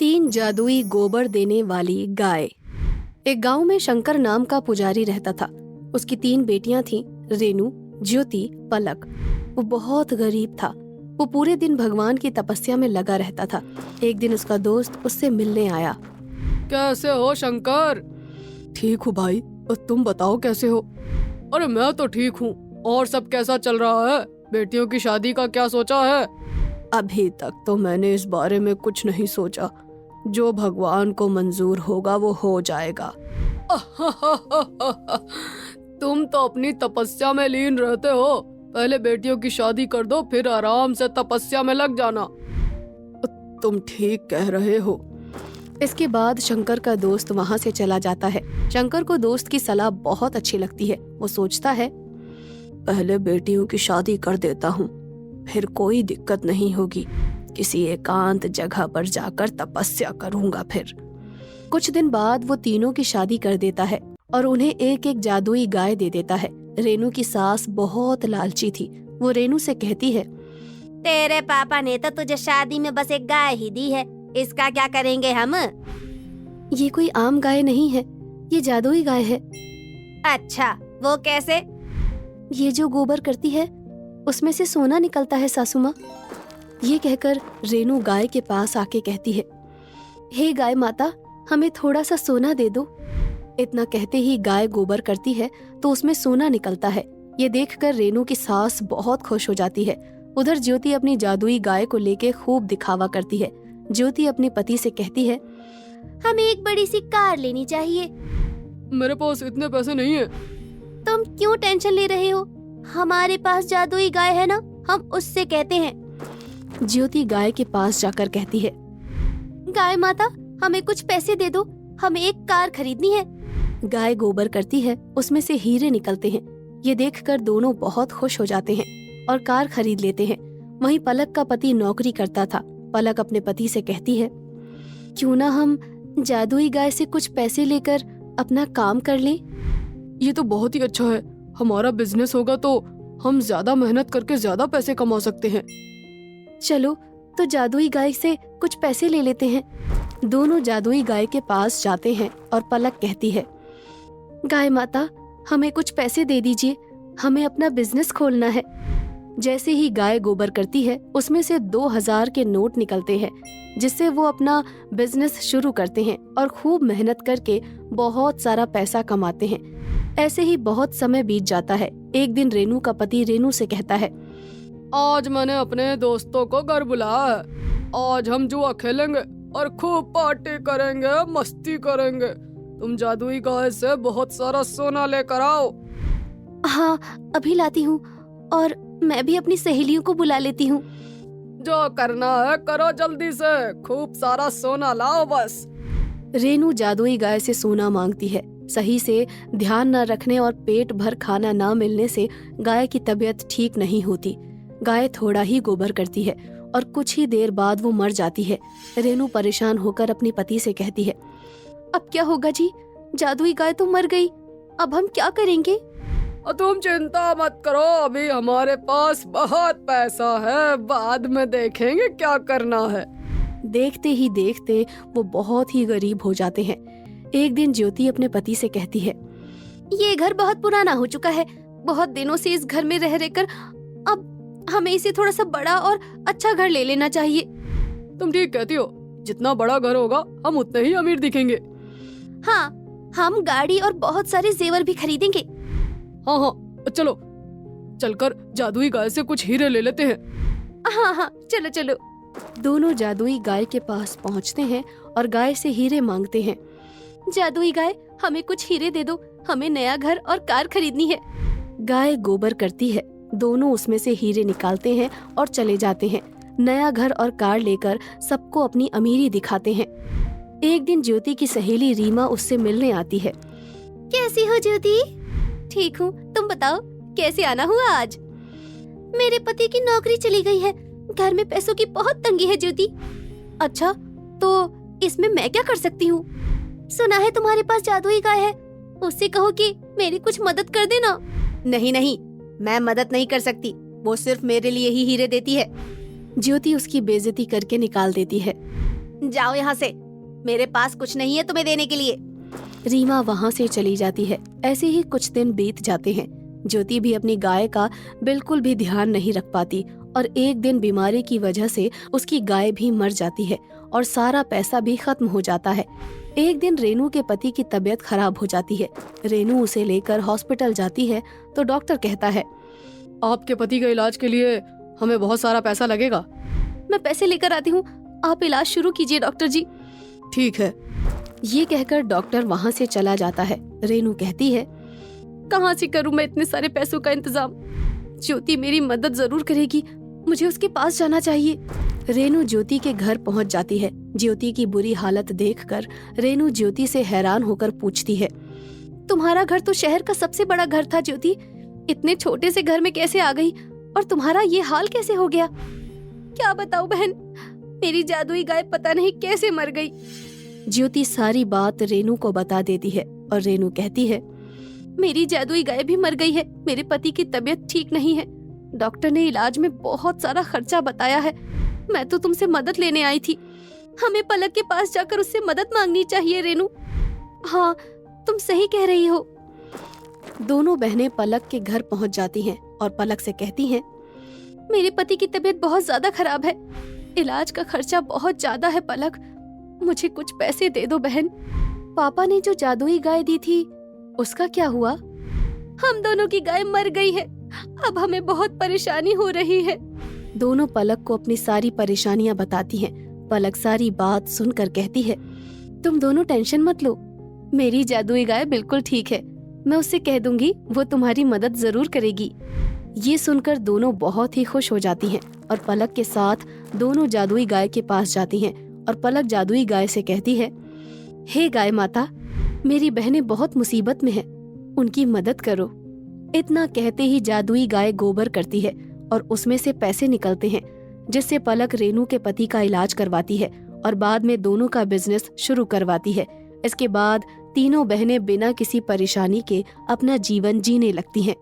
तीन जादुई गोबर देने वाली गाय। एक गांव में शंकर नाम का पुजारी रहता था। उसकी 3 बेटियां थीं, रेनू, ज्योति, पलक। वो बहुत गरीब था। वो पूरे दिन भगवान की तपस्या में लगा रहता था। एक दिन उसका दोस्त उससे मिलने आया। कैसे हो शंकर? ठीक हूँ भाई, और तुम बताओ कैसे हो? अरे मैं तो ठीक हूँ। और सब कैसा चल रहा है? बेटियों की शादी का क्या सोचा है? अभी तक तो मैंने इस बारे में कुछ नहीं सोचा। जो भगवान को मंजूर होगा वो हो जाएगा। तुम तो अपनी तपस्या में लीन रहते हो। पहले बेटियों की शादी कर दो, फिर आराम से तपस्या में लग जाना। तुम ठीक कह रहे हो। इसके बाद शंकर का दोस्त वहाँ से चला जाता है। शंकर को दोस्त की सलाह बहुत अच्छी लगती है। वो सोचता है, पहले बेटियों की शादी कर देता हूँ, फिर कोई दिक्कत नहीं होगी। किसी एकांत जगह पर जाकर तपस्या करूंगा। फिर कुछ दिन बाद वो तीनों की शादी कर देता है और उन्हें एक एक जादुई गाय दे देता है। रेनू की सास बहुत लालची थी। वो रेनू से कहती है, तेरे पापा ने तो तुझे शादी में बस एक गाय ही दी है, इसका क्या करेंगे हम? ये कोई आम गाय नहीं है, ये जादुई गाय है। अच्छा, वो कैसे? ये जो गोबर करती है उसमें से सोना निकलता है सासू माँ। ये कहकर रेनू गाय के पास आके कहती है, हे गाय माता, हमें थोड़ा सा सोना दे दो। इतना कहते ही गाय गोबर करती है तो उसमें सोना निकलता है। ये देखकर रेनू की सास बहुत खुश हो जाती है। उधर ज्योति अपनी जादुई गाय को लेके खूब दिखावा करती है। ज्योति अपने पति से कहती है, हमें एक बड़ी सी कार लेनी चाहिए। मेरे पास इतने पैसे नहीं है। तुम क्यों टेंशन ले रहे हो? हमारे पास जादुई गाय है ना, हम उससे कहते हैं। ज्योति गाय के पास जाकर कहती है, गाय माता, हमें कुछ पैसे दे दो, हमें एक कार खरीदनी है। गाय गोबर करती है, उसमें से हीरे निकलते हैं। ये देखकर दोनों बहुत खुश हो जाते हैं और कार खरीद लेते हैं। वहीं पलक का पति नौकरी करता था। पलक अपने पति से कहती है, क्यों ना हम जादुई गाय से कुछ पैसे लेकर अपना काम कर लें? ये तो बहुत ही अच्छा है। हमारा बिजनेस होगा तो हम ज्यादा मेहनत करके ज्यादा पैसे कमा सकते हैं। चलो तो जादुई गाय से कुछ पैसे ले लेते हैं। दोनों जादुई गाय के पास जाते हैं और पलक कहती है, गाय माता, हमें कुछ पैसे दे दीजिए, हमें अपना बिजनेस खोलना है। जैसे ही गाय गोबर करती है उसमें से 2000 के नोट निकलते हैं, जिससे वो अपना बिजनेस शुरू करते हैं और खूब मेहनत करके बहुत सारा पैसा कमाते हैं। ऐसे ही बहुत समय बीत जाता है। एक दिन रेनू का पति रेनू से कहता है, आज मैंने अपने दोस्तों को घर बुलाया है। आज हम जुआ खेलेंगे और खूब पार्टी करेंगे, मस्ती करेंगे। तुम जादुई गाय से बहुत सारा सोना लेकर आओ। हाँ, अभी लाती हूँ, और मैं भी अपनी सहेलियों को बुला लेती हूँ। जो करना है करो, जल्दी से खूब सारा सोना लाओ बस। रेनू जादुई गाय से सोना मांगती है। सही से ध्यान न रखने और पेट भर खाना न मिलने से गाय की तबीयत ठीक नहीं होती। गाय थोड़ा ही गोबर करती है और कुछ ही देर बाद वो मर जाती है। रेनू परेशान होकर अपने पति से कहती है, अब क्या होगा जी? जादुई गाय तो मर गई, अब हम क्या करेंगे? तुम चिंता मत करो, अभी हमारे पास बहुत पैसा है, बाद में देखेंगे क्या करना है। देखते ही देखते वो बहुत ही गरीब हो जाते हैं। एक दिन ज्योति अपने पति से कहती है, ये घर बहुत पुराना हो चुका है, बहुत दिनों से इस घर में रह रहकर अब हमें इसे थोड़ा सा बड़ा और अच्छा घर ले लेना चाहिए। तुम ठीक कहती हो, जितना बड़ा घर होगा हम उतने ही अमीर दिखेंगे। हाँ, हम गाड़ी और बहुत सारे जेवर भी खरीदेंगे। हाँ हाँ, चलो चलकर जादुई गाय से कुछ हीरे ले लेते हैं। हाँ हाँ, चलो चलो। दोनों जादुई गाय के पास पहुँचते हैं और गाय से हीरे मांगते हैं। जादुई गाय, हमें कुछ हीरे दे दो, हमें नया घर और कार खरीदनी है। गाय गोबर करती है, दोनों उसमें से हीरे निकालते हैं और चले जाते हैं। नया घर और कार लेकर सबको अपनी अमीरी दिखाते हैं। एक दिन ज्योति की सहेली रीमा उससे मिलने आती है। कैसी हो ज्योति? ठीक हूँ, तुम बताओ कैसे आना हुआ आज? मेरे पति की नौकरी चली गई है, घर में पैसों की बहुत तंगी है ज्योति। अच्छा, तो इसमें मैं क्या कर सकती हूँ? सुना है तुम्हारे पास जादुई गाय है, उससे कहो कि मेरी कुछ मदद कर देना। नहीं नहीं, मैं मदद नहीं कर सकती, वो सिर्फ मेरे लिए ही हीरे देती है। ज्योति उसकी बेइज्जती करके निकाल देती है। जाओ यहाँ से, मेरे पास कुछ नहीं है तुम्हें देने के लिए। रीमा वहाँ से चली जाती है। ऐसे ही कुछ दिन बीत जाते हैं। ज्योति भी अपनी गाय का बिल्कुल भी ध्यान नहीं रख पाती और एक दिन बीमारी की वजह से उसकी गाय भी मर जाती है और सारा पैसा भी खत्म हो जाता है। एक दिन रेनू के पति की तबीयत खराब हो जाती है। रेनू उसे लेकर हॉस्पिटल जाती है तो डॉक्टर कहता है, आपके पति के इलाज के लिए हमें बहुत सारा पैसा लगेगा। मैं पैसे लेकर आती हूँ, आप इलाज शुरू कीजिए डॉक्टर जी। ठीक है। ये कहकर डॉक्टर वहाँ से चला जाता है। रेनू कहती है, कहाँ से करूँ मैं इतने सारे पैसों का इंतजाम? ज्योति मेरी मदद जरूर करेगी, मुझे उसके पास जाना चाहिए। रेनू ज्योति के घर पहुँच जाती है। ज्योति की बुरी हालत देखकर रेनू ज्योति से हैरान होकर पूछती है, तुम्हारा घर तो शहर का सबसे बड़ा घर था ज्योति, इतने छोटे से घर में कैसे आ गई और तुम्हारा ये हाल कैसे हो गया? क्या बताऊं बहन, मेरी जादुई गाय पता नहीं कैसे मर गई। ज्योति सारी बात रेनू को बता देती है और रेनू कहती है, मेरी जादुई गाय भी मर गई है। मेरे पति की तबीयत ठीक नहीं है, डॉक्टर ने इलाज में बहुत सारा खर्चा बताया है। मैं तो तुमसे मदद लेने आई थी, हमें पलक के पास जाकर उससे मदद मांगनी चाहिए रेनू। हाँ, तुम सही कह रही हो। दोनों बहनें पलक के घर पहुंच जाती हैं और पलक से कहती हैं, मेरे पति की तबीयत बहुत ज्यादा खराब है, इलाज का खर्चा बहुत ज्यादा है पलक, मुझे कुछ पैसे दे दो बहन। पापा ने जो जादुई गाय दी थी उसका क्या हुआ? हम दोनों की गाय मर गई है, अब हमें बहुत परेशानी हो रही है। दोनों पलक को अपनी सारी परेशानियां बताती हैं। पलक सारी बात सुनकर कहती है, तुम दोनों टेंशन मत लो, मेरी जादुई गाय बिल्कुल ठीक है, मैं उससे कह दूंगी, वो तुम्हारी मदद जरूर करेगी। ये सुनकर दोनों बहुत ही खुश हो जाती हैं और पलक के साथ दोनों जादुई गाय के पास जाती हैं और पलक जादुई गाय से कहती है, हे गाय माता, मेरी बहनें बहुत मुसीबत में हैं, उनकी मदद करो। इतना कहते ही जादुई गाय गोबर करती है और उसमें से पैसे निकलते हैं, जिससे पलक रेनू के पति का इलाज करवाती है और बाद में दोनों का बिजनेस शुरू करवाती है। इसके बाद तीनों बहनें बिना किसी परेशानी के अपना जीवन जीने लगती हैं।